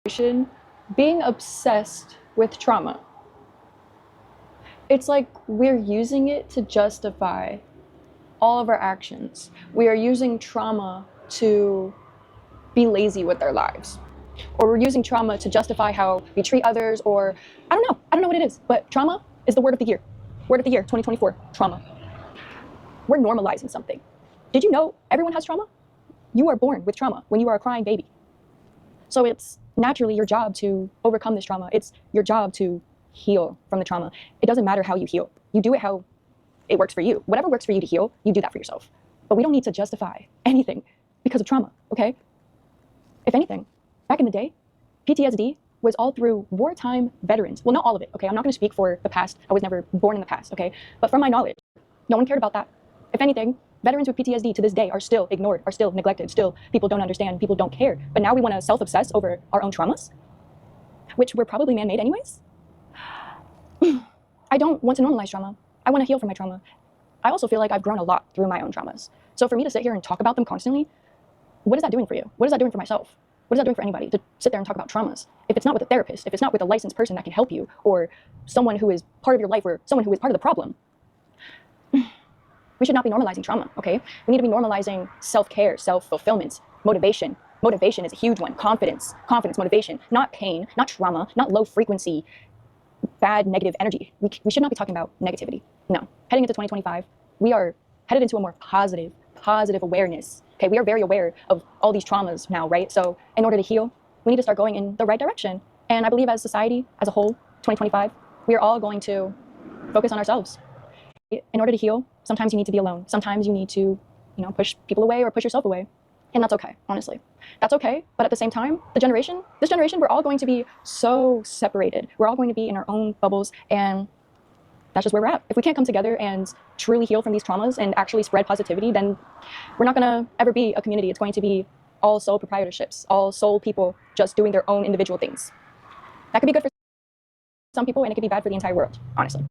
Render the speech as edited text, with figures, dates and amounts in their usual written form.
being obsessed with trauma. It's like we're using it to justify all of our actions. We are using trauma to be lazy with our lives. Or we're using trauma to justify how we treat others, or I don't know what it is, but trauma is the word of the year. Word of the year, 2024, trauma. We're normalizing something. Did you know everyone has trauma? You are born with trauma when you are a crying baby. So it's naturally your job to overcome this trauma. It's your job to heal from the trauma. It doesn't matter how you heal. You do it how it works for you. Whatever works for you to heal, you do that for yourself. But we don't need to justify anything because of trauma, okay? If anything, back in the day, PTSD was all through wartime veterans. Well, not all of it, okay? I'm not gonna speak for the past. I was never born in the past, okay? But from my knowledge, no one cared about that. If anything, veterans with PTSD to this day are still ignored, are still neglected, still people don't understand, people don't care. But now we wanna self-obsess over our own traumas, which were probably man-made anyways. I don't want to normalize trauma. I want to heal from my trauma. I also feel like I've grown a lot through my own traumas. So for me to sit here and talk about them constantly, what is that doing for you? What is that doing for myself? What is that doing for anybody to sit there and talk about traumas? If it's not with a therapist, if it's not with a licensed person that can help you, or someone who is part of your life, or someone who is part of the problem, we should not be normalizing trauma, okay? We need to be normalizing self-care, self-fulfillment, motivation. Motivation is a huge one. Confidence, motivation, not pain, not trauma, not low frequency, bad negative energy. We should not be talking about negativity. No. Heading into 2025, we are headed into a more positive awareness. Okay, we are very aware of all these traumas now, right? So in order to heal, we need to start going in the right direction. And I believe as society, as a whole, 2025, we are all going to focus on ourselves. In order to heal, sometimes you need to be alone. Sometimes you need to, push people away or push yourself away. And that's okay, honestly. That's okay, but at the same time, this generation, we're all going to be so separated. We're all going to be in our own bubbles, and that's just where we're at. If we can't come together and truly heal from these traumas and actually spread positivity, then we're not gonna ever be a community. It's going to be all sole proprietorships, all sole people just doing their own individual things. That could be good for some people, and it could be bad for the entire world, honestly.